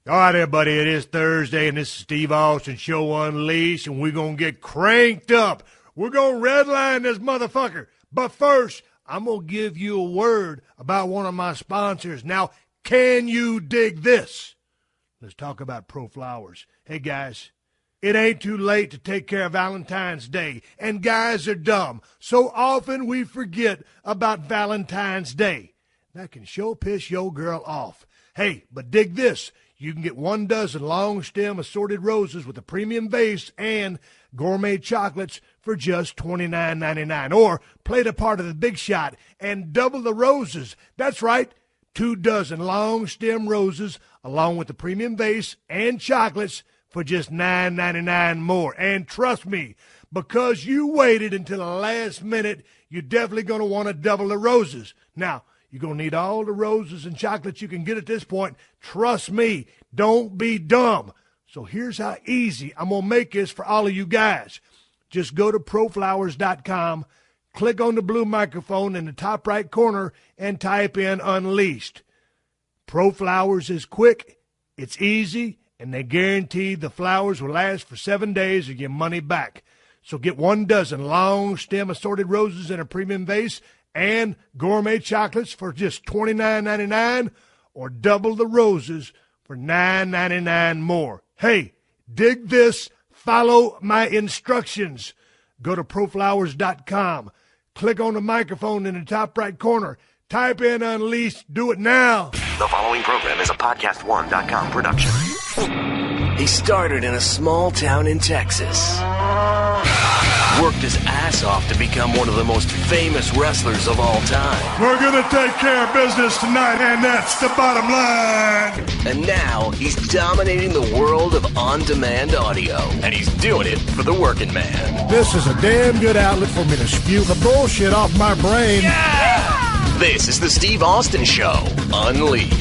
All right, everybody, it is Thursday, and this is Steve Austin Show Unleashed, and we're going to get cranked up. We're going to redline this motherfucker. But first, I'm going to give you a word about one of my sponsors. Now, can you dig this? Let's talk about ProFlowers. Hey, guys, it ain't too late to take care of Valentine's Day, and guys are dumb. So often we forget about Valentine's Day. That can sure piss your girl off. Hey, but dig this. You can get 1 dozen long-stem assorted roses with a premium vase and gourmet chocolates for just $29.99. Or play the part of the big shot and double the roses. That's right, 2 dozen long-stem roses along with the premium vase and chocolates for just $9.99 more. And trust me, because you waited until the last minute, you're definitely going to want to double the roses. Now, you're going to need all the roses and chocolates you can get at this point. Trust me, don't be dumb. So here's how easy I'm going to make this for all of you guys. Just go to proflowers.com, click on the blue microphone in the top right corner, and type in Unleashed. ProFlowers is quick, it's easy, and they guarantee the flowers will last for 7 days or your money back. So get 1 dozen long-stem assorted roses in a premium vase and gourmet chocolates for just $29.99, or double the roses for $9.99 more. Hey, dig this. Follow my instructions. Go to proflowers.com. Click on the microphone in the top right corner. Type in Unleashed. Do it now. The following program is a podcast1.com production. He started in a small town in Texas. Worked his ass off to become one of the most famous wrestlers of all time. We're going to take care of business tonight, and that's the bottom line. And now he's dominating the world of on-demand audio. And he's doing it for the working man. This is a damn good outlet for me to spew the bullshit off my brain. Yeah! This is the Steve Austin Show. Unleashed.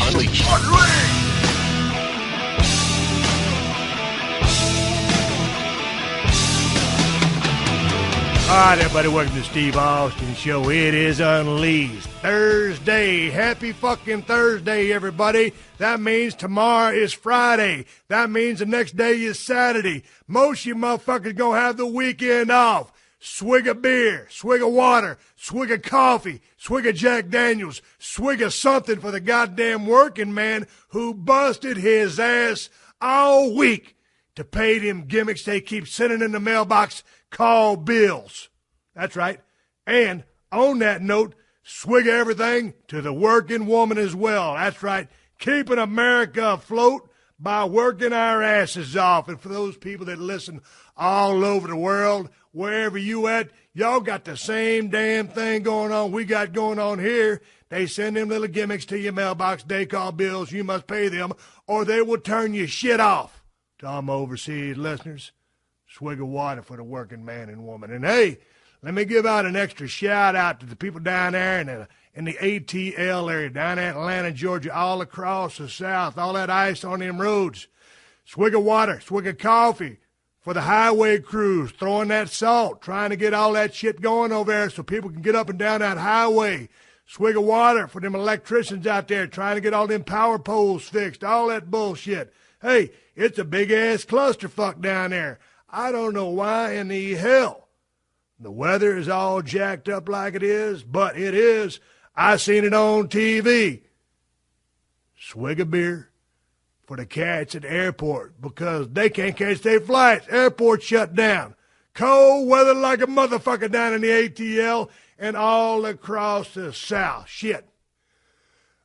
All right, everybody, welcome to Steve Austin Show. It is Unleashed. Thursday. Happy fucking Thursday, everybody. That means tomorrow is Friday. That means the next day is Saturday. Most of you motherfuckers gonna have the weekend off. Swig of beer, swig of water, swig of coffee, swig of Jack Daniels, swig of something for the goddamn working man who busted his ass all week to pay them gimmicks they keep sending in the mailbox called bills. That's right. And on that note, swig everything to the working woman as well. That's right. Keeping America afloat by working our asses off. And for those people that listen all over the world, wherever you at, y'all got the same damn thing going on we got going on here. They send them little gimmicks to your mailbox. They call bills. You must pay them or they will turn your shit off. To all my overseas listeners, swig of water for the working man and woman. And hey, let me give out an extra shout out to the people down there in the ATL area, down in Atlanta, Georgia, all across the South, all that ice on them roads. Swig of water, swig of coffee for the highway crews, throwing that salt, trying to get all that shit going over there so people can get up and down that highway. Swig of water for them electricians out there trying to get all them power poles fixed, all that bullshit. Hey, it's a big-ass clusterfuck down there. I don't know why in the hell the weather is all jacked up like it is, but it is. I seen it on TV. Swig of beer for the cats at the airport because they can't catch their flights. Airport shut down. Cold weather like a motherfucker down in the ATL and all across the South. Shit.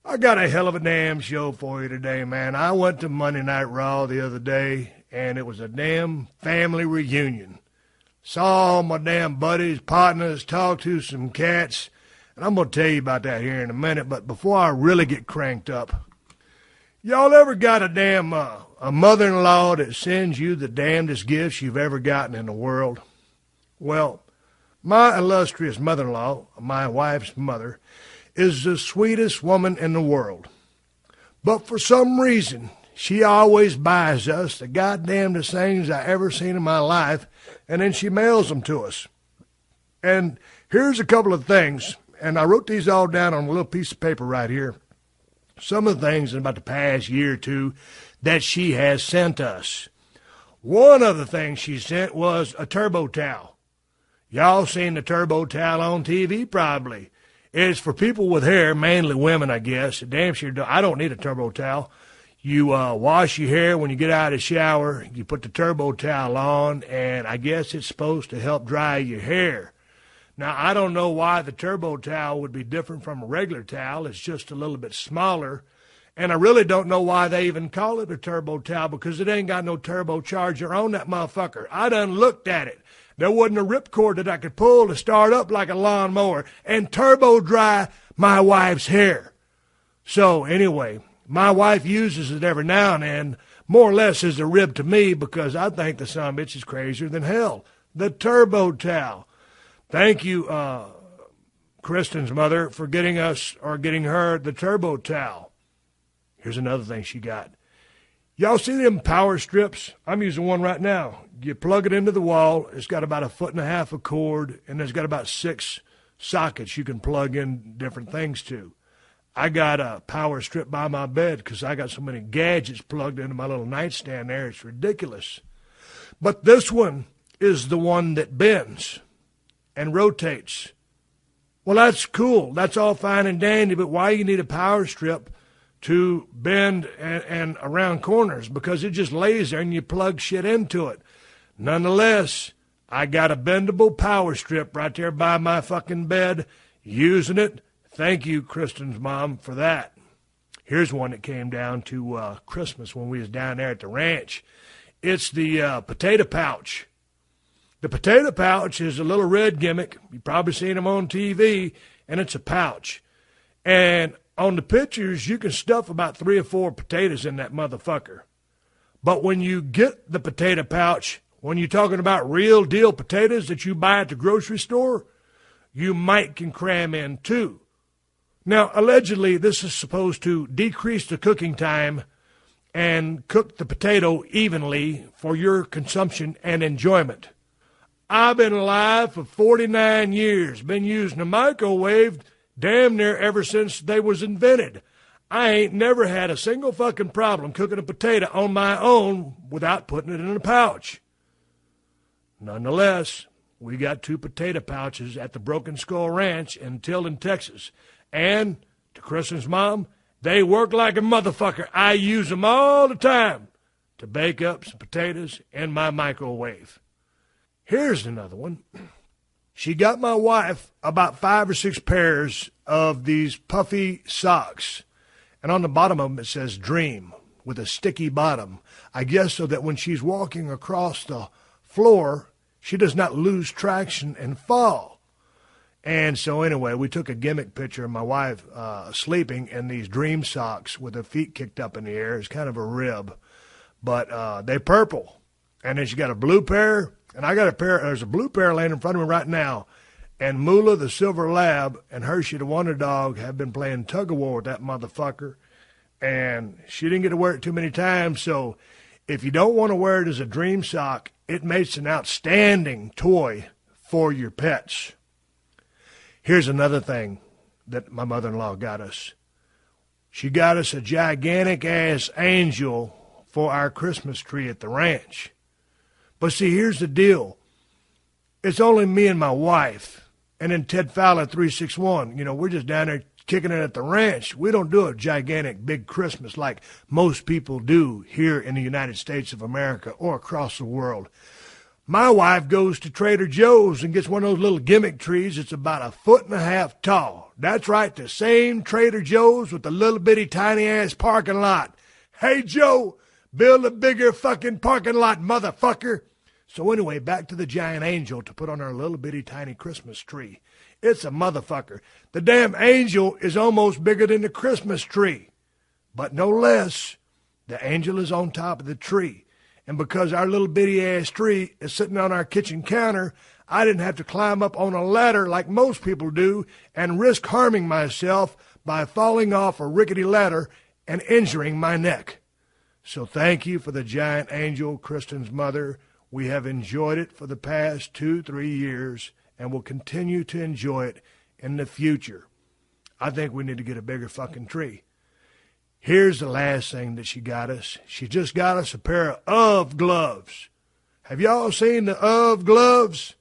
I got a hell of a damn show for you today, man. I went to Monday Night Raw the other day, and it was a damn family reunion. Saw all my damn buddies, partners, talked to some cats, and I'm going to tell you about that here in a minute, but before I really get cranked up, y'all ever got a damn a mother-in-law that sends you the damnedest gifts you've ever gotten in the world? Well, my illustrious mother-in-law, my wife's mother, is the sweetest woman in the world. But for some reason, she always buys us the goddamnedest things I ever seen in my life, and then she mails them to us. And here's a couple of things, and I wrote these all down on a little piece of paper right here. Some of the things in about the past year or two that she has sent us. One of the things she sent was a turbo towel. Y'all seen the turbo towel on TV probably. It's for people with hair, mainly women, I guess. Damn sure I don't need a turbo towel. You wash your hair when you get out of the shower. You put the turbo towel on, and I guess it's supposed to help dry your hair. Now, I don't know why the turbo towel would be different from a regular towel. It's just a little bit smaller. And I really don't know why they even call it a turbo towel, because it ain't got no turbocharger on that motherfucker. I done looked at it. There wasn't a ripcord that I could pull to start up like a lawnmower and turbo dry my wife's hair. So anyway, my wife uses it every now and then, more or less as a rib to me, because I think the son of a bitch is crazier than hell. The turbo towel. Thank you, Kristen's mother, for getting her the turbo towel. Here's another thing she got. Y'all see them power strips? I'm using one right now. You plug it into the wall. It's got about 1.5 feet of cord, and it's got about 6 sockets you can plug in different things to. I got a power strip by my bed because I got so many gadgets plugged into my little nightstand there. It's ridiculous. But this one is the one that bends and rotates. Well, that's cool. That's all fine and dandy, but why you need a power strip to bend and around corners? Because it just lays there and you plug shit into it. Nonetheless, I got a bendable power strip right there by my fucking bed, using it. Thank you, Kristen's mom, for that. Here's one that came down to Christmas when we was down there at the ranch. It's the potato pouch. The potato pouch is a little red gimmick. You've probably seen them on TV, and it's a pouch. And on the pictures, you can stuff about 3 or 4 potatoes in that motherfucker. But when you get the potato pouch, when you're talking about real deal potatoes that you buy at the grocery store, you might can cram in 2. Now, allegedly, this is supposed to decrease the cooking time and cook the potato evenly for your consumption and enjoyment. I've been alive for 49 years, been using a microwave damn near ever since they was invented. I ain't never had a single fucking problem cooking a potato on my own without putting it in a pouch. Nonetheless, we got 2 potato pouches at the Broken Skull Ranch in Tilden, Texas. And, to Kristen's mom, they work like a motherfucker. I use them all the time to bake up some potatoes in my microwave. Here's another one. She got my wife about 5 or 6 pairs of these puffy socks. And on the bottom of them it says Dream with a sticky bottom. I guess so that when she's walking across the floor, she does not lose traction and fall. And so anyway, we took a gimmick picture of my wife sleeping in these Dream socks with her feet kicked up in the air. It's kind of a rib. But they're purple. And then she got a blue pair. And I got a pair. There's a blue pair laying in front of me right now. And Moolah, the silver lab, and Hershey, the wonder dog, have been playing tug-of-war with that motherfucker. And she didn't get to wear it too many times. So if you don't want to wear it as a Dream sock, it makes an outstanding toy for your pets. Here's another thing that my mother-in-law got us. She got us a gigantic-ass angel for our Christmas tree at the ranch. But see, here's the deal. It's only me and my wife, and then Ted Fowler 361. You know, we're just down there kicking it at the ranch. We don't do a gigantic big Christmas like most people do here in the United States of America or across the world. My wife goes to Trader Joe's and gets one of those little gimmick trees. It's about 1.5 feet tall. That's right, the same Trader Joe's with the little bitty tiny ass parking lot. Hey, Joe, build a bigger fucking parking lot, motherfucker. So anyway, back to the giant angel to put on our little bitty tiny Christmas tree. It's a motherfucker. The damn angel is almost bigger than the Christmas tree. But no less, the angel is on top of the tree. And because our little bitty-ass tree is sitting on our kitchen counter, I didn't have to climb up on a ladder like most people do and risk harming myself by falling off a rickety ladder and injuring my neck. So thank you for the giant angel, Kristen's mother. We have enjoyed it for the past 2-3 years and will continue to enjoy it in the future. I think we need to get a bigger fucking tree. Here's the last thing that she got us. She just got us a pair of gloves. Have y'all seen the of gloves?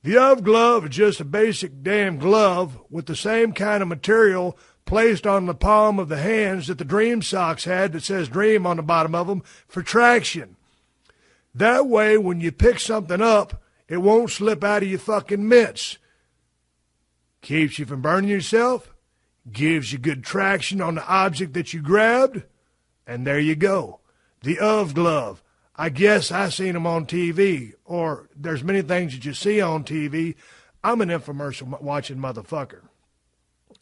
The of glove is just a basic damn glove with the same kind of material placed on the palm of the hands that the Dream socks had that says Dream on the bottom of them for traction. That way, when you pick something up, it won't slip out of your fucking mitts. Keeps you from burning yourself, gives you good traction on the object that you grabbed, and there you go. The of glove. I guess I seen them on TV, or there's many things that you see on TV. I'm an infomercial watching motherfucker.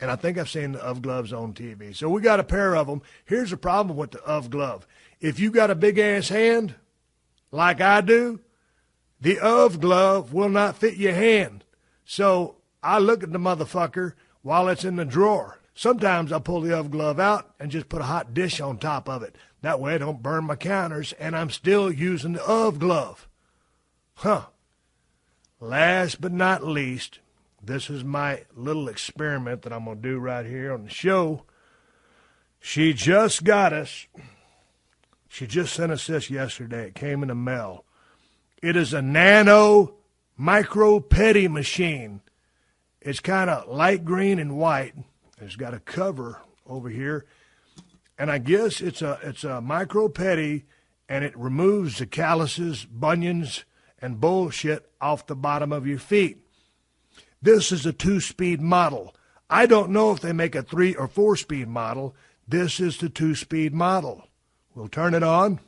And I think I've seen the of gloves on TV. So we got a pair of them. Here's the problem with the of glove. If you got a big-ass hand, like I do, the of glove will not fit your hand. So I look at the motherfucker while it's in the drawer. Sometimes I pull the of glove out and just put a hot dish on top of it. That way I don't burn my counters, and I'm still using the of glove. Last but not least, this is my little experiment that I'm going to do right here on the show. She just got us. She just sent us this yesterday. It came in the mail. It is a nano micro petty machine. It's kind of light green and white. It's got a cover over here. And I guess it's a micro petty, and it removes the calluses, bunions, and bullshit off the bottom of your feet. This is a 2-speed model. I don't know if they make a 3 or 4-speed model. This is the 2-speed model. We'll turn it on.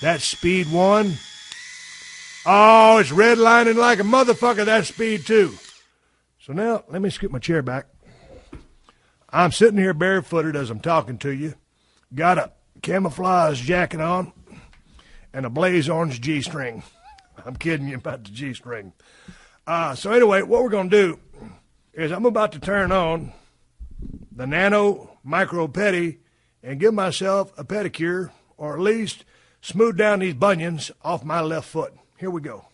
That's speed 1. Oh, it's redlining like a motherfucker. That's speed 2. So now, let me scoot my chair back. I'm sitting here barefooted as I'm talking to you. Got a camouflage jacket on and a blaze orange G-string. I'm kidding you about the G-string. So anyway, what we're going to do is I'm about to turn on the nano micro petty and give myself a pedicure, or at least smooth down these bunions off my left foot. Here we go.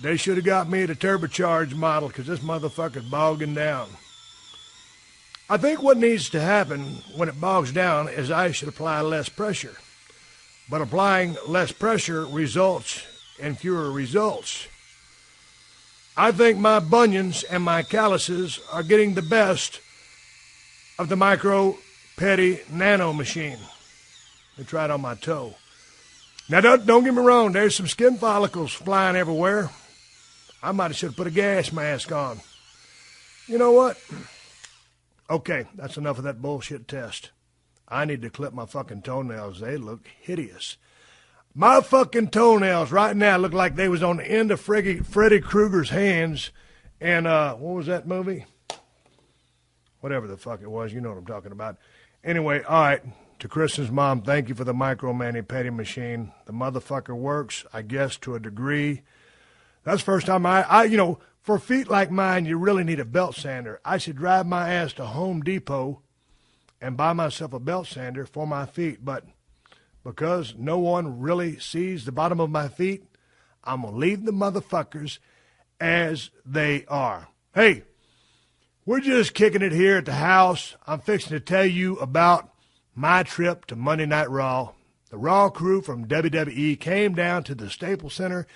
They should have got me the turbocharged model because this motherfucker's bogging down. I think what needs to happen when it bogs down is I should apply less pressure. But applying less pressure results in fewer results. I think my bunions and my calluses are getting the best of the micro petty nano machine. Let me try it on my toe. Now, don't get me wrong. There's some skin follicles flying everywhere. I might have should have put a gas mask on. You know what? Okay, that's enough of that bullshit test. I need to clip my fucking toenails. They look hideous. My fucking toenails right now look like they was on the end of Freddy Krueger's hands. And what was that movie? Whatever the fuck it was. You know what I'm talking about. Anyway, all right. To Kristen's mom, thank you for the micro mani-pedi machine. The motherfucker works, I guess, to a degree. That's the first time for feet like mine, you really need a belt sander. I should drive my ass to Home Depot and buy myself a belt sander for my feet. But because no one really sees the bottom of my feet, I'm going to leave the motherfuckers as they are. Hey, we're just kicking it here at the house. I'm fixing to tell you about my trip to Monday Night Raw. The Raw crew from WWE came down to the Staples Center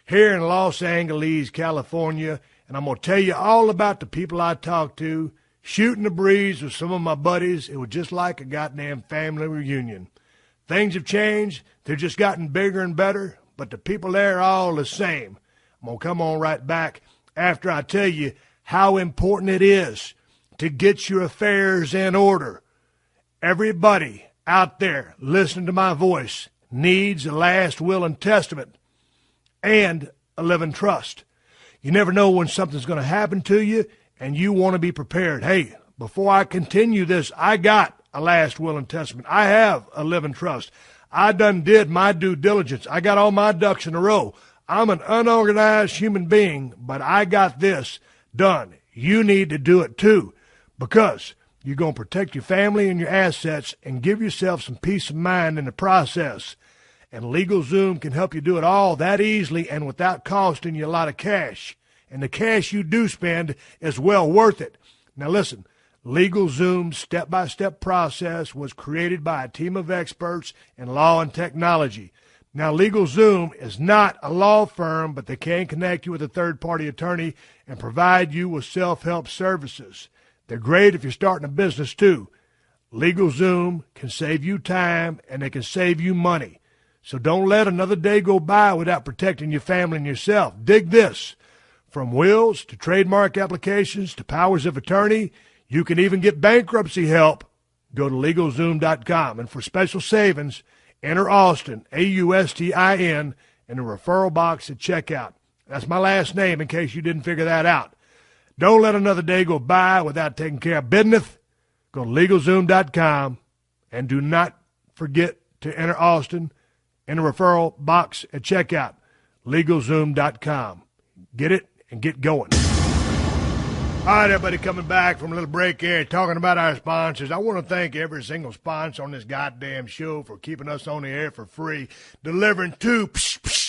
here in Los Angeles, California, and I'm going to tell you all about the people I talked to, shooting the breeze with some of my buddies. It was just like a goddamn family reunion. Things have changed. They've just gotten bigger and better, but the people there are all the same. I'm going to come on right back after I tell you how important it is to get your affairs in order. Everybody out there listening to my voice needs a last will and testament and a living trust. You never know when something's going to happen to you, and you want to be prepared. Hey, before I continue this, I got a last will and testament. I have a living trust. I done did my due diligence. I got all my ducks in a row. I'm an unorganized human being, but I got this done. You need to do it too, because you're going to protect your family and your assets and give yourself some peace of mind in the process. And LegalZoom can help you do it all that easily and without costing you a lot of cash. and the cash you do spend is well worth it. Now listen, LegalZoom's step-by-step process was created by a team of experts in law and technology. Now, LegalZoom is not a law firm, but they can connect you with a third-party attorney and provide you with self-help services. They're great if you're starting a business, too. LegalZoom can save you time, and they can save you money. So don't let another day go by without protecting your family and yourself. Dig this. From wills to trademark applications to powers of attorney, you can even get bankruptcy help. Go to LegalZoom.com, and for special savings, enter Austin, Austin, in the referral box at checkout. That's my last name in case you didn't figure that out. Don't let another day go by without taking care of business. Go to LegalZoom.com, and do not forget to enter Austin in the referral box at checkout. LegalZoom.com. Get it and get going. All right, everybody, coming back from a little break here, talking about our sponsors. I want to thank every single sponsor on this goddamn show for keeping us on the air for free, delivering 2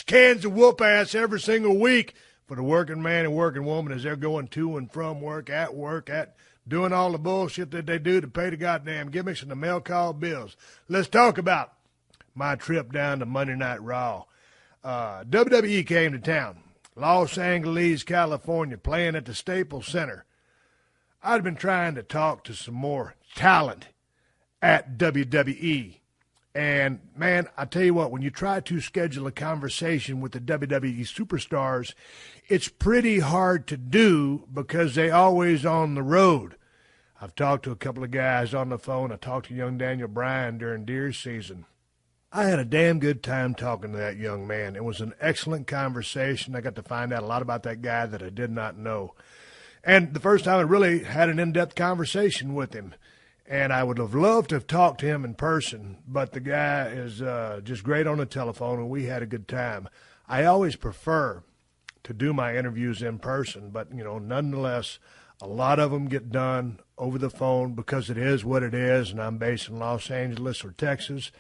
cans of whoop ass every single week for the working man and working woman as they're going to and from work, at doing all the bullshit that they do to pay the goddamn gimmicks and the mail call bills. Let's talk about my trip down to Monday Night Raw. WWE came to town. Los Angeles, California, playing at the Staples Center. I'd been trying to talk to some more talent at WWE. And, man, I tell you what, when you try to schedule a conversation with the WWE superstars, it's pretty hard to do because they're always on the road. I've talked to a couple of guys on the phone. I talked to young Daniel Bryan during deer season. I had a damn good time talking to that young man. It was an excellent conversation. I got to find out a lot about that guy that I did not know. And the first time I really had an in-depth conversation with him. And I would have loved to have talked to him in person, but the guy is just great on the telephone, and we had a good time. I always prefer to do my interviews in person, but, nonetheless, a lot of them get done over the phone because it is what it is, and I'm based in Los Angeles or Texas.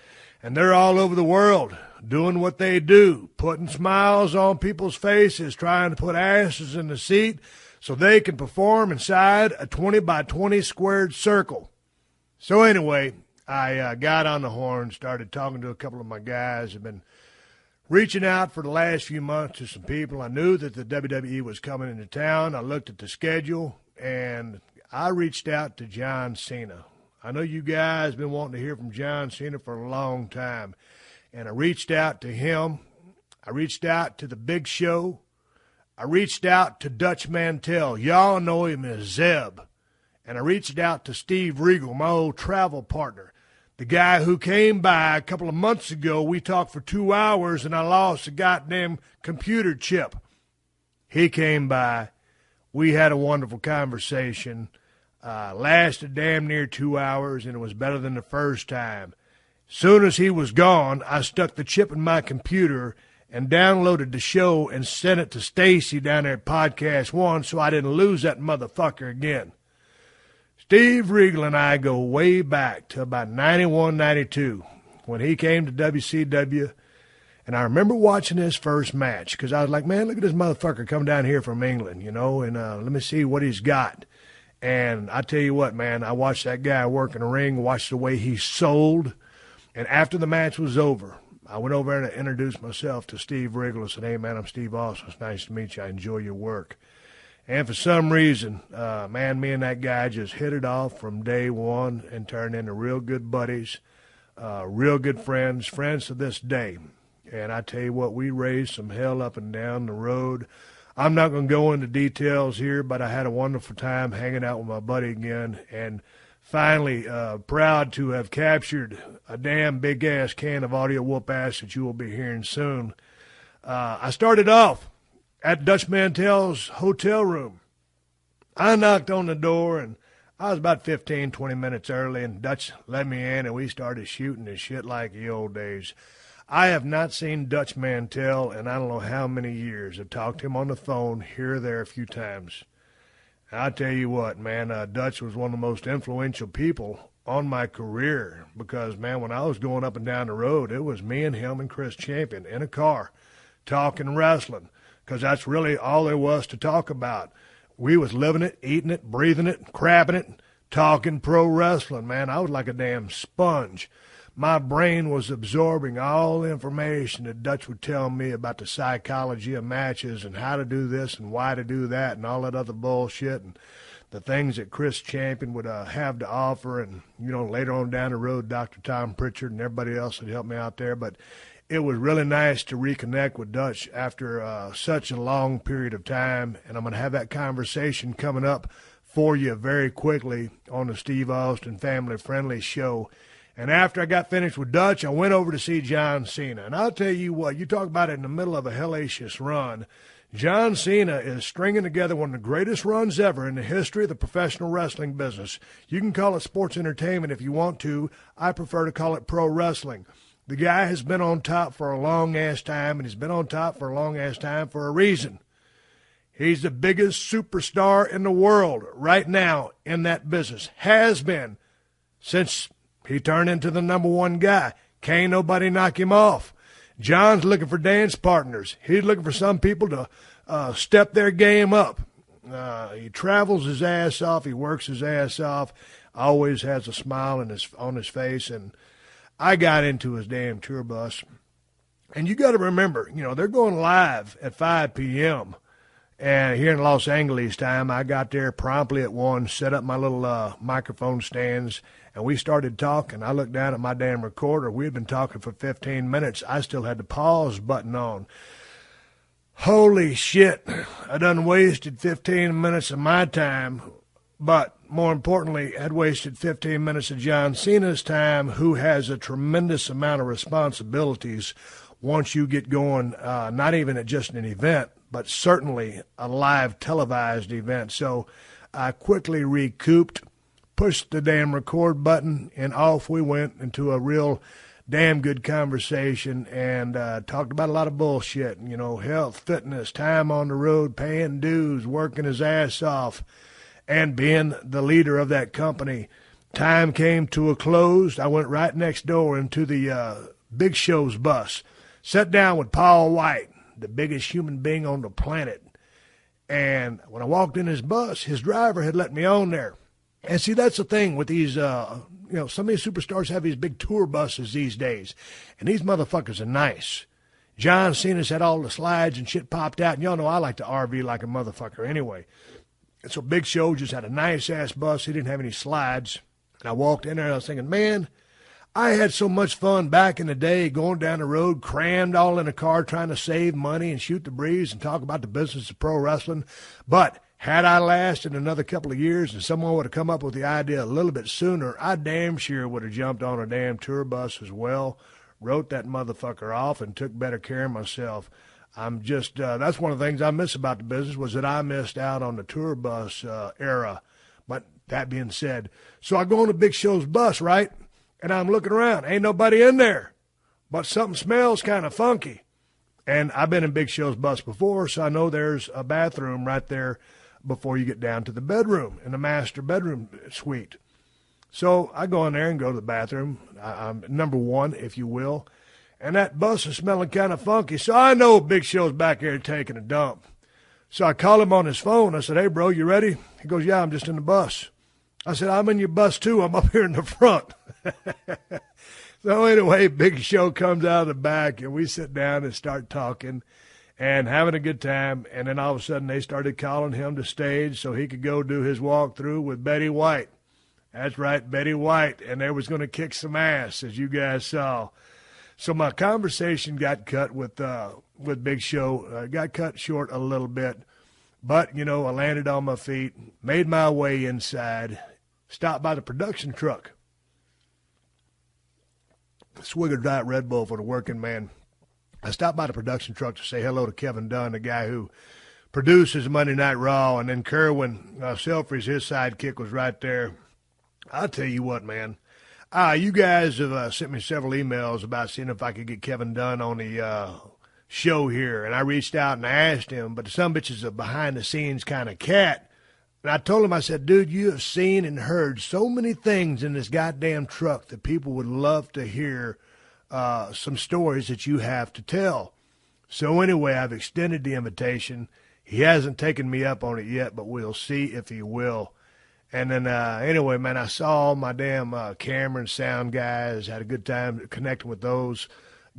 And they're all over the world doing what they do, putting smiles on people's faces, trying to put asses in the seat so they can perform inside a 20 by 20 squared circle. So anyway, I got on the horn, started talking to a couple of my guys. I've been reaching out for the last few months to some people. I knew that the WWE was coming into town. I looked at the schedule, and I reached out to John Cena. I know you guys have been wanting to hear from John Cena for a long time. And I reached out to him. I reached out to The Big Show. I reached out to Dutch Mantell. Y'all know him as Zeb. And I reached out to Steve Regal, my old travel partner. The guy who came by a couple of months ago. We talked for 2 hours, and I lost a goddamn computer chip. He came by. We had a wonderful conversation. Lasted damn near 2 hours, and it was better than the first time. Soon as he was gone, I stuck the chip in my computer and downloaded the show and sent it to Stacy down there at Podcast One so I didn't lose that motherfucker again. Steve Regal and I go way back to about 91, 92 when he came to WCW. And I remember watching his first match because I was like, man, look at this motherfucker coming down here from England, and let me see what he's got. And I tell you what, man, I watched that guy work in the ring, watched the way he sold. And after the match was over, I went over and introduced myself to Steve Regal. I said, hey, man, I'm Steve Austin. It's nice to meet you. I enjoy your work. And for some reason, man, me and that guy just hit it off from day one and turned into real good buddies, real good friends to this day. And I tell you what, we raised some hell up and down the road. I'm not going to go into details here, but I had a wonderful time hanging out with my buddy again, and finally proud to have captured a damn big-ass can of audio whoop-ass that you will be hearing soon. I started off at Dutch Mantell's hotel room. I knocked on the door, and I was about 15, 20 minutes early, and Dutch let me in, and we started shooting this shit like the old days. I have not seen Dutch Mantell in I don't know how many years. I've talked to him on the phone here or there a few times. And I'll tell you what, man, Dutch was one of the most influential people on my career because, man, when I was going up and down the road, it was me and him and Chris Champion in a car talking wrestling, because that's really all there was to talk about. We was living it, eating it, breathing it, crabbing it, talking pro wrestling, man. I was like a damn sponge. My brain was absorbing all the information that Dutch would tell me about the psychology of matches and how to do this and why to do that and all that other bullshit and the things that Chris Champion would have to offer. And, you know, later on down the road, Dr. Tom Pritchard and everybody else that helped me out there. But it was really nice to reconnect with Dutch after such a long period of time. And I'm going to have that conversation coming up for you very quickly on the Steve Austin Family Friendly Show. And after I got finished with Dutch, I went over to see John Cena. And I'll tell you what, you talk about it in the middle of a hellacious run. John Cena is stringing together one of the greatest runs ever in the history of the professional wrestling business. You can call it sports entertainment if you want to. I prefer to call it pro wrestling. The guy has been on top for a long-ass time, and he's been on top for a long-ass time for a reason. He's the biggest superstar in the world right now in that business. Has been since he turned into the number one guy. Can't nobody knock him off. John's looking for dance partners. He's looking for some people to step their game up. He travels his ass off. He works his ass off. Always has a smile on his face. And I got into his damn tour bus. And you got to remember, you know, they're going live at 5 p.m. And here in Los Angeles time, I got there promptly at 1, set up my little microphone stands, and we started talking. I looked down at my damn recorder. We had been talking for 15 minutes. I still had the pause button on. Holy shit, I done wasted 15 minutes of my time, but more importantly, I'd wasted 15 minutes of John Cena's time, who has a tremendous amount of responsibilities once you get going, not even at just an event, but certainly a live televised event. So I quickly recouped, pushed the damn record button, and off we went into a real damn good conversation and talked about a lot of bullshit, you know, health, fitness, time on the road, paying dues, working his ass off, and being the leader of that company. Time came to a close. I went right next door into the Big Show's bus, sat down with Paul White, the biggest human being on the planet. And when I walked in his bus, his driver had let me on there. And see, that's the thing with these, you know, some of these superstars have these big tour buses these days. And these motherfuckers are nice. John Cena's had all the slides and shit popped out. And y'all know I like to RV like a motherfucker anyway. And so Big Show just had a nice-ass bus. He didn't have any slides. And I walked in there and I was thinking, man, I had so much fun back in the day going down the road, crammed all in a car trying to save money and shoot the breeze and talk about the business of pro wrestling. But had I lasted another couple of years and someone would have come up with the idea a little bit sooner, I damn sure would have jumped on a damn tour bus as well, wrote that motherfucker off, and took better care of myself. I'm just, that's one of the things I miss about the business, was that I missed out on the tour bus era. But that being said, so I go on to Big Show's bus, right? And I'm looking around. Ain't nobody in there. But something smells kind of funky. And I've been in Big Show's bus before, so I know there's a bathroom right there before you get down to the bedroom, in the master bedroom suite. So I go in there and go to the bathroom. I'm number one, if you will. And that bus is smelling kind of funky. So I know Big Show's back there taking a dump. So I call him on his phone. I said, hey, bro, you ready? He goes, yeah, I'm just in the bus. I said, I'm in your bus, too. I'm up here in the front. So anyway, Big Show comes out of the back, and we sit down and start talking and having a good time. And then all of a sudden, they started calling him to stage so he could go do his walkthrough with Betty White. That's right, Betty White. And they was going to kick some ass, as you guys saw. So my conversation got cut with Big Show. Got cut short a little bit. But, you know, I landed on my feet, made my way inside, stopped by the production truck. Swig of Diet Red Bull for the working man. I stopped by the production truck to say hello to Kevin Dunn, the guy who produces Monday Night Raw, and then Kerwin Selfridge, his sidekick, was right there. I'll tell you what, man. You guys have sent me several emails about seeing if I could get Kevin Dunn on the show here, and I reached out and I asked him, but some bitch is a behind-the-scenes kind of cat. And I told him, I said, dude, you have seen and heard so many things in this goddamn truck that people would love to hear some stories that you have to tell. So anyway, I've extended the invitation. He hasn't taken me up on it yet, but we'll see if he will. And then, anyway, man, I saw all my damn camera and sound guys, had a good time connecting with those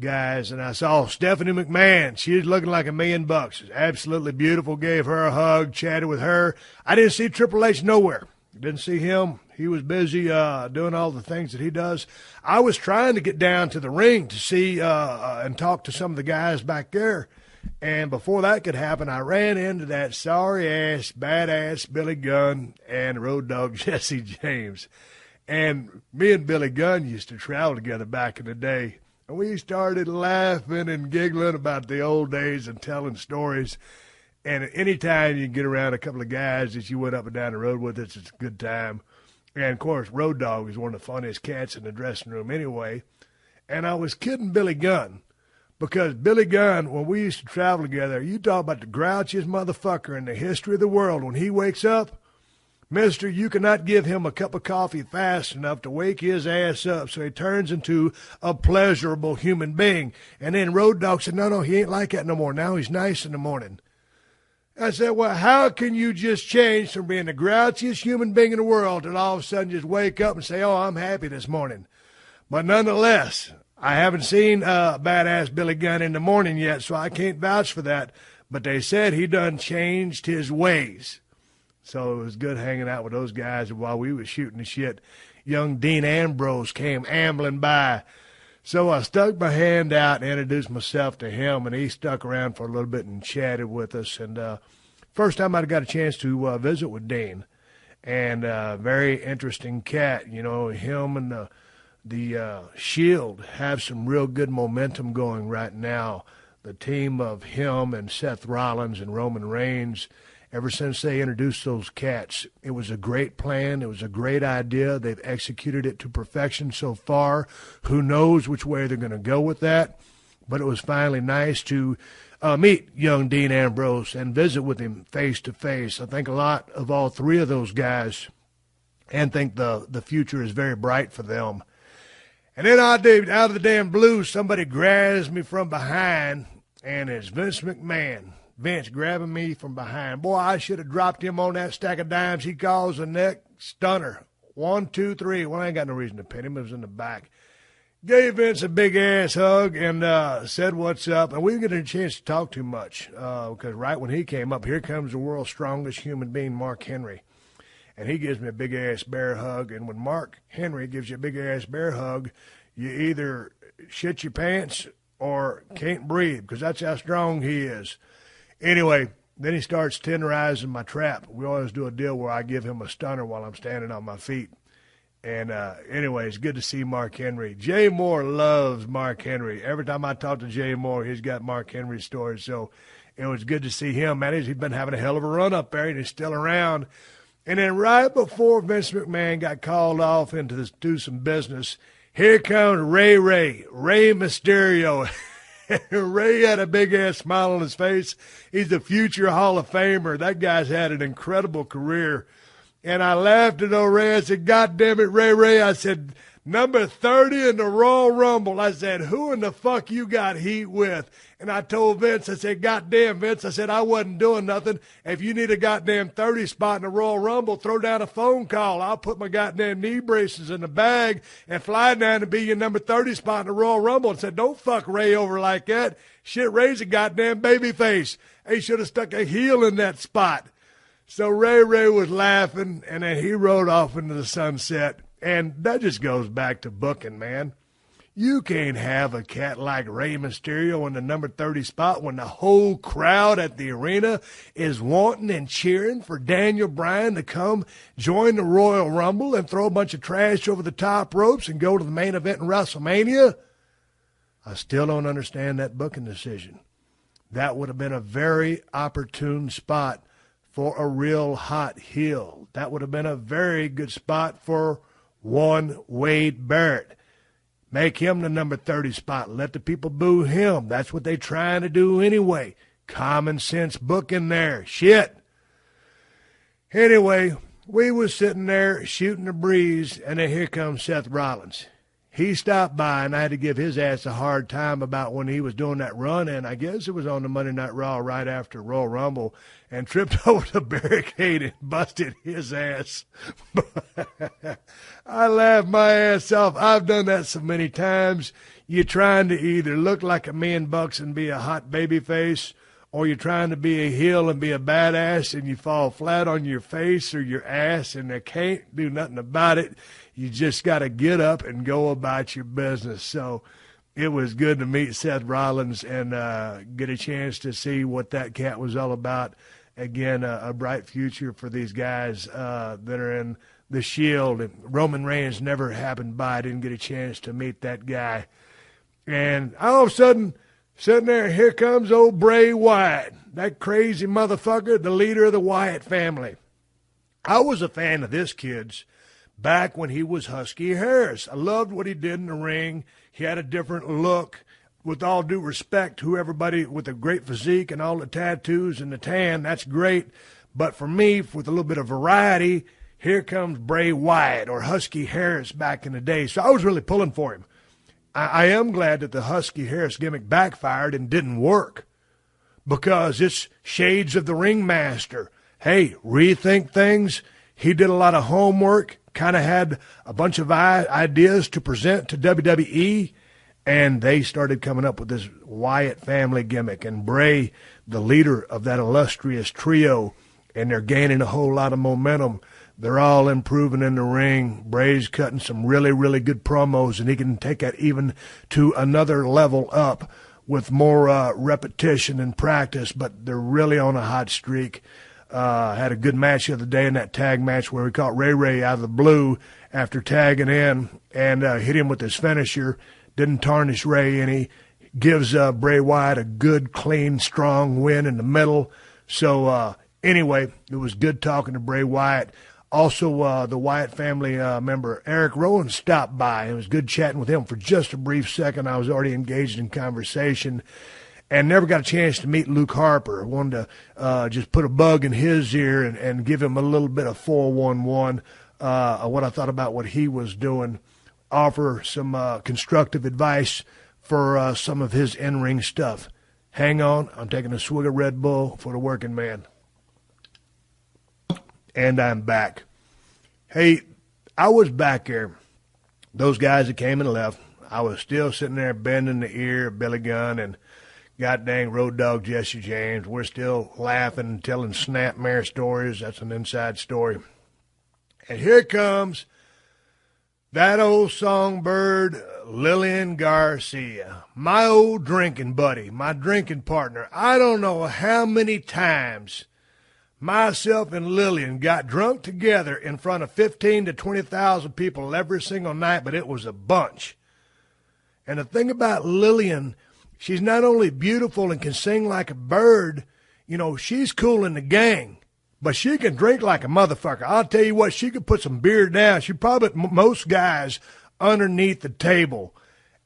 guys. And I saw Stephanie McMahon. She was looking like $1 million. Absolutely beautiful. Gave her a hug, chatted with her. I didn't see Triple H nowhere. Didn't see him. He was busy doing all the things that he does. I was trying to get down to the ring to see and talk to some of the guys back there. And before that could happen, I ran into that sorry-ass, badass Billy Gunn and Road Dogg Jesse James. And me and Billy Gunn used to travel together back in the day. And we started laughing and giggling about the old days and telling stories. And any time you get around a couple of guys that you went up and down the road with, it's a good time. And, of course, Road Dogg is one of the funniest cats in the dressing room anyway. And I was kidding Billy Gunn because Billy Gunn, when we used to travel together, you talk about the grouchiest motherfucker in the history of the world. When he wakes up, mister, you cannot give him a cup of coffee fast enough to wake his ass up so he turns into a pleasurable human being. And then Road Dogg said, no, he ain't like that no more. Now he's nice in the morning. I said, well, how can you just change from being the grouchiest human being in the world and all of a sudden just wake up and say, oh, I'm happy this morning? But nonetheless, I haven't seen badass Billy Gunn in the morning yet, so I can't vouch for that. But they said he done changed his ways. So it was good hanging out with those guys. And while we was shooting the shit, young Dean Ambrose came ambling by. So I stuck my hand out and introduced myself to him, and he stuck around for a little bit and chatted with us. And first time I got a chance to visit with Dean, and very interesting cat. You know, him and the Shield have some real good momentum going right now. The team of him and Seth Rollins and Roman Reigns, ever since they introduced those cats, it was a great plan. It was a great idea. They've executed it to perfection so far. Who knows which way they're going to go with that? But it was finally nice to meet young Dean Ambrose and visit with him face to face. I think a lot of all three of those guys and think the future is very bright for them. And then out of the damn blue, somebody grabs me from behind, and it's Vince McMahon. Vince grabbing me from behind. Boy, I should have dropped him on that stack of dimes he calls a neck stunner. 1, 2, 3. Well, I ain't got no reason to pin him. It was in the back. Gave Vince a big-ass hug and said what's up. And we didn't get a chance to talk too much because right when he came up, here comes the world's strongest human being, Mark Henry. And he gives me a big-ass bear hug. And when Mark Henry gives you a big-ass bear hug, you either shit your pants or can't breathe because that's how strong he is. Anyway, then he starts tenderizing my trap. We always do a deal where I give him a stunner while I'm standing on my feet. And anyway, it's good to see Mark Henry. Jay Moore loves Mark Henry. Every time I talk to Jay Moore, he's got Mark Henry stories. So it was good to see him. Man, he's been having a hell of a run up there, and he's still around. And then right before Vince McMahon got called off into do some business, here comes Rey Mysterio. Ray had a big-ass smile on his face. He's a future Hall of Famer. That guy's had an incredible career. And I laughed at old Ray. I said, God damn it, Ray. I said, number 30 in the Royal Rumble. I said, who in the fuck you got heat with? And I told Vince, I said, goddamn, Vince, I said, I wasn't doing nothing. If you need a goddamn 30 spot in the Royal Rumble, throw down a phone call. I'll put my goddamn knee braces in the bag and fly down to be your number 30 spot in the Royal Rumble. And said, don't fuck Ray over like that. Shit, Ray's a goddamn baby face. He should have stuck a heel in that spot. So Ray was laughing, and then he rode off into the sunset. And that just goes back to booking, man. You can't have a cat like Rey Mysterio in the number 30 spot when the whole crowd at the arena is wanting and cheering for Daniel Bryan to come join the Royal Rumble and throw a bunch of trash over the top ropes and go to the main event in WrestleMania. I still don't understand that booking decision. That would have been a very opportune spot for a real hot heel. That would have been a very good spot for one Wade Barrett. Make him the number 30 spot. Let the people boo him. That's what they're trying to do anyway. Common sense booking there. Shit. Anyway, we was sitting there shooting the breeze, and then here comes Seth Rollins. he stopped by, and I had to give his ass a hard time about when he was doing that run, and I guess it was on the Monday Night Raw right after Royal Rumble, and tripped over the barricade and busted his ass. I laughed my ass off. I've done that so many times. You're trying to either look like a man bucks and be a hot baby face, or you're trying to be a heel and be a badass, and you fall flat on your face or your ass, and they can't do nothing about it. You just got to get up and go about your business. So it was good to meet Seth Rollins and get a chance to see what that cat was all about. Again, a bright future for these guys that are in the Shield. And Roman Reigns never happened by. I didn't get a chance to meet that guy. And all of a sudden, sitting there, here comes old Bray Wyatt, that crazy motherfucker, the leader of the Wyatt family. I was a fan of this kid's back when he was Husky Harris. I loved what he did in the ring. He had a different look. With all due respect to everybody with a great physique and all the tattoos and the tan, that's great. But for me, with a little bit of variety, here comes Bray Wyatt or Husky Harris back in the day. So I was really pulling for him. I am glad that the Husky Harris gimmick backfired and didn't work, because it's shades of the Ringmaster. Hey, rethink things. He did a lot of homework, kind of had a bunch of ideas to present to WWE, and they started coming up with this Wyatt family gimmick. And Bray, the leader of that illustrious trio, and they're gaining a whole lot of momentum. They're all improving in the ring. Bray's cutting some really, really good promos, and he can take that even to another level up with more repetition and practice, but they're really on a hot streak. Had a good match the other day in that tag match where we caught Ray Ray out of the blue after tagging in and hit him with his finisher. Didn't tarnish Ray any. Gives Bray Wyatt a good, clean, strong win in the middle. So anyway, it was good talking to Bray Wyatt. Also, the Wyatt family member Eric Rowan stopped by. It was good chatting with him for just a brief second. I was already engaged in conversation and never got a chance to meet Luke Harper. I wanted to just put a bug in his ear and give him a little bit of 411, what I thought about what he was doing, offer some constructive advice for some of his in-ring stuff. Hang on, I'm taking a swig of Red Bull for the working man. And I'm back. Hey, I was back there. Those guys that came and left, I was still sitting there bending the ear of Billy Gunn and god dang Road Dogg Jesse James. We're still laughing and telling snapmare stories. That's an inside story. And here comes that old songbird, Lillian Garcia, my old drinking buddy, my drinking partner. I don't know how many times myself and Lillian got drunk together in front of 15 to 20,000 people every single night, but it was a bunch. And the thing about Lillian, she's not only beautiful and can sing like a bird, you know, she's cool in the gang, but she can drink like a motherfucker. I'll tell you what, she could put some beer down. She probably most guys underneath the table.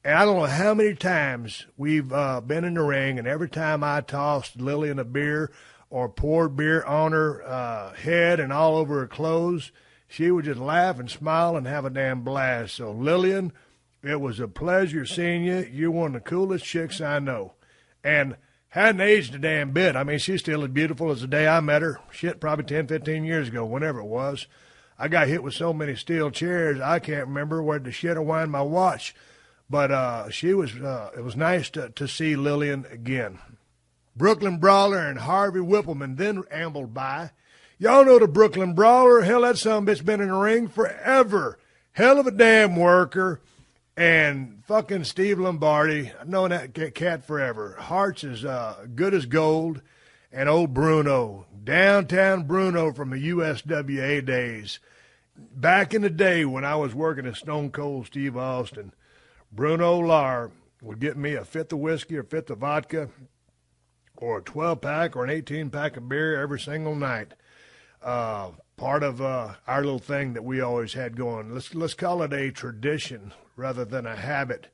And I don't know how many times we've been in the ring, and every time I tossed Lillian a beer or poured beer on her head and all over her clothes, she would just laugh and smile and have a damn blast. So, Lillian, it was a pleasure seeing you. You're one of the coolest chicks I know. And hadn't aged a damn bit. I mean, she's still as beautiful as the day I met her. Shit, probably 10, 15 years ago, whenever it was. I got hit with so many steel chairs, I can't remember where the shit or wind my watch. But it was nice to see Lillian again. Brooklyn Brawler and Harvey Whippleman then ambled by. Y'all know the Brooklyn Brawler. Hell, that sumbitch been in the ring forever. Hell of a damn worker. And fucking Steve Lombardi, I've known that cat forever. Hearts is good as gold. And old Bruno, downtown Bruno from the USWA days. Back in the day when I was working at Stone Cold Steve Austin, Bruno Lar would get me a fifth of whiskey or fifth of vodka, or a 12-pack or an 18-pack of beer every single night. Part of our little thing that we always had going. Let's call it a tradition rather than a habit.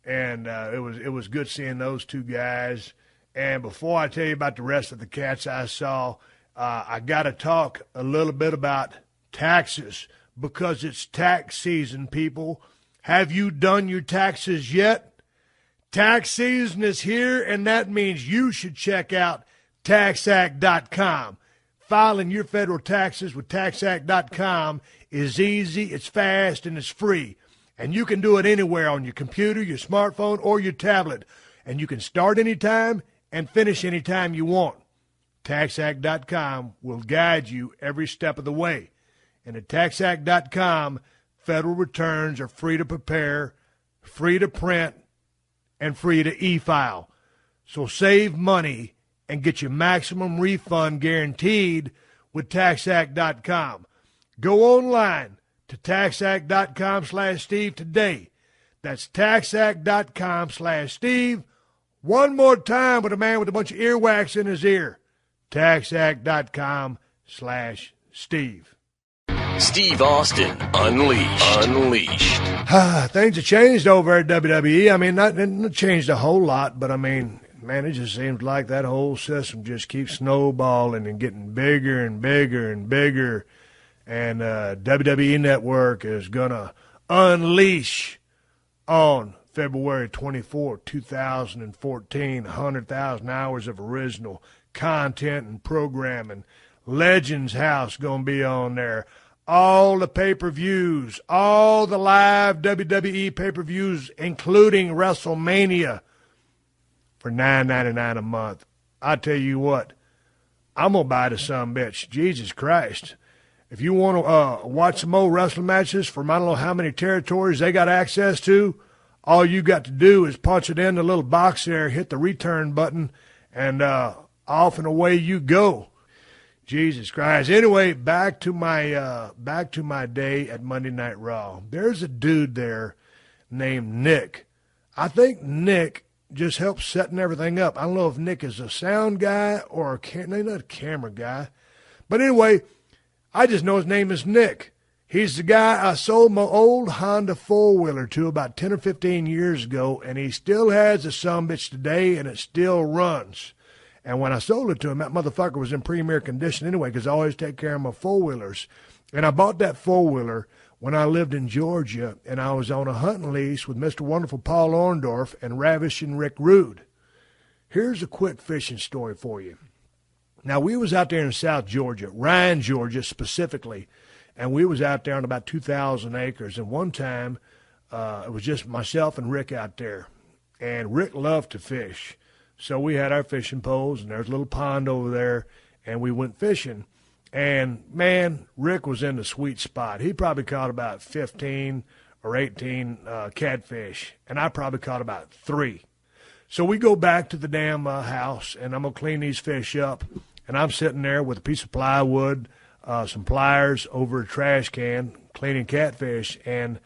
And it was good seeing those two guys. And before I tell you about the rest of the cats I saw, I got to talk a little bit about taxes, because it's tax season, people. Have you done your taxes yet? Tax season is here, and that means you should check out TaxAct.com. Filing your federal taxes with TaxAct.com is easy, it's fast, and it's free. And you can do it anywhere on your computer, your smartphone, or your tablet. And you can start anytime and finish anytime you want. TaxAct.com will guide you every step of the way. And at TaxAct.com, federal returns are free to prepare, free to print, and free to e-file. So save money and get your maximum refund guaranteed with TaxAct.com. Go online to TaxAct.com/Steve today. That's TaxAct.com/Steve. One more time with a man with a bunch of earwax in his ear. TaxAct.com/Steve. Steve Austin Unleashed. Things have changed over at WWE. I mean, not changed a whole lot, but I mean, man, it just seems like that whole system just keeps snowballing and getting bigger and bigger and bigger. And WWE Network is going to unleash on February 24, 2014, 100,000 hours of original content and programming. Legends House going to be on there. All the pay-per-views, all the live WWE pay-per-views, including WrestleMania, for $9.99 a month. I tell you what, I'm going to buy the sumbitch. Jesus Christ. If you want to watch some old wrestling matches from I don't know how many territories they got access to, all you got to do is punch it in the little box there, hit the return button, and off and away you go. Jesus Christ. Anyway, back to my day at Monday Night Raw. There's a dude there named Nick. I think Nick just helps setting everything up. I don't know if Nick is a sound guy or not a camera guy. But anyway, I just know his name is Nick. He's the guy I sold my old Honda four-wheeler to about 10 or 15 years ago, and he still has a sumbitch today, and it still runs. And when I sold it to him, that motherfucker was in premier condition anyway, because I always take care of my four-wheelers. And I bought that four-wheeler when I lived in Georgia, and I was on a hunting lease with Mr. Wonderful Paul Orndorff and Ravishing Rick Rude. Here's a quick fishing story for you. Now, we was out there in South Georgia, Ryan, Georgia specifically, and we was out there on about 2,000 acres. And one time, it was just myself and Rick out there. And Rick loved to fish. So we had our fishing poles, and there's a little pond over there, and we went fishing. And, man, Rick was in the sweet spot. He probably caught about 15 or 18 catfish, and I probably caught about 3. So we go back to the damn house, and I'm going to clean these fish up. And I'm sitting there with a piece of plywood, some pliers over a trash can, cleaning catfish, and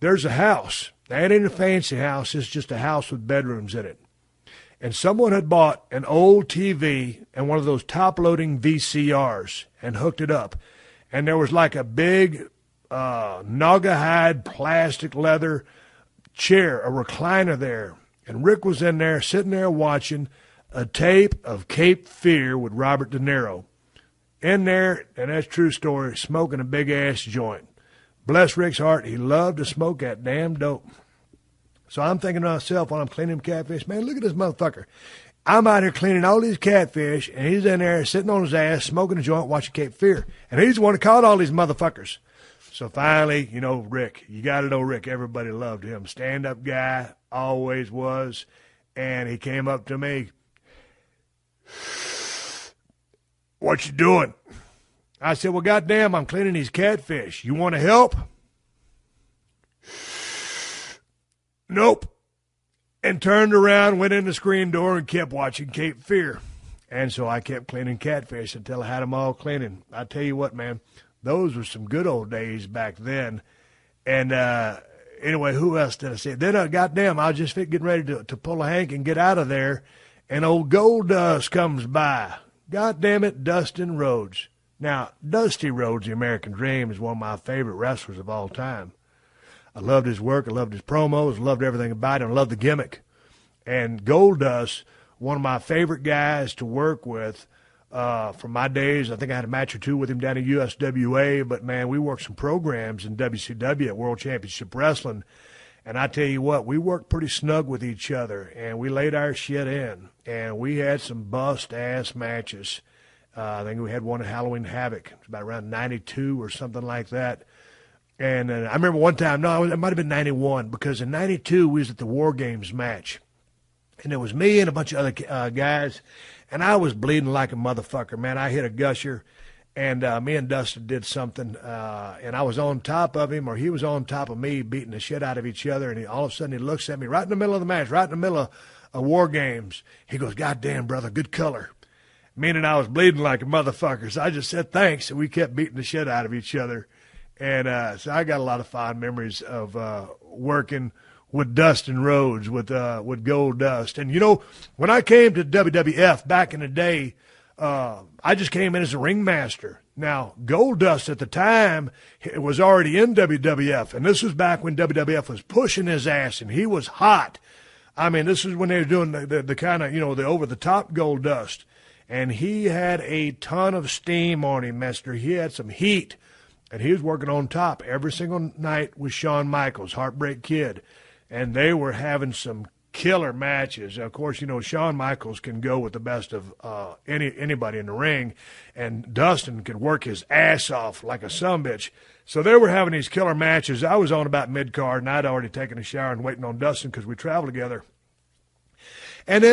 there's a house. Now, it ain't a fancy house. It's just a house with bedrooms in it. And someone had bought an old TV and one of those top-loading VCRs and hooked it up. And there was like a big Naugahyde plastic leather chair, a recliner there. And Rick was in there, sitting there watching a tape of Cape Fear with Robert De Niro. In there, and that's a true story, smoking a big-ass joint. Bless Rick's heart, he loved to smoke that damn dope. So I'm thinking to myself while I'm cleaning catfish, man, look at this motherfucker. I'm out here cleaning all these catfish, and he's in there sitting on his ass, smoking a joint, watching Cape Fear. And he's the one that caught all these motherfuckers. So finally, you know, Rick, you got to know Rick. Everybody loved him. Stand-up guy, always was. And he came up to me. What you doing? I said, well, goddamn, I'm cleaning these catfish. You want to help? Nope. And turned around, went in the screen door, and kept watching Cape Fear. And so I kept cleaning catfish until I had them all cleaning. I tell you what, man, those were some good old days back then. And anyway, who else did I say? Then, goddamn, I was just getting ready to pull a hank and get out of there, and old Gold Dust comes by. God damn it, Dustin Rhodes. Now, Dusty Rhodes, the American Dream, is one of my favorite wrestlers of all time. I loved his work. I loved his promos. I loved everything about him. I loved the gimmick. And Goldust, one of my favorite guys to work with from my days. I think I had a match or two with him down at USWA. But, man, we worked some programs in WCW at World Championship Wrestling. And I tell you what, we worked pretty snug with each other, and we laid our shit in, and we had some bust-ass matches. I think we had one at Halloween Havoc. It was about around 92 or something like that. And I remember one time, no, it might have been 91, because in 92 we was at the War Games match. And it was me and a bunch of other guys, and I was bleeding like a motherfucker, man. I hit a gusher, and me and Dustin did something, and I was on top of him, or he was on top of me, beating the shit out of each other, and all of a sudden he looks at me right in the middle of the match, right in the middle of War Games. He goes, "God damn, brother, good color." Meaning I was bleeding like a motherfucker, so I just said thanks, and we kept beating the shit out of each other. And so I got a lot of fond memories of working with Dustin Rhodes, with Gold Dust. And, you know, when I came to WWF back in the day, I just came in as a ringmaster. Now, Gold Dust at the time was already in WWF, and this was back when WWF was pushing his ass, and he was hot. I mean, this is when they were doing the kind of, you know, the over-the-top Gold Dust. And he had a ton of steam on him, mister. He had some heat, and he was working on top every single night with Shawn Michaels, Heartbreak Kid. And they were having some killer matches. Of course, you know, Shawn Michaels can go with the best of anybody in the ring, and Dustin could work his ass off like a sumbitch. So they were having these killer matches. I was on about mid-card, and I'd already taken a shower and waiting on Dustin because we traveled together. And then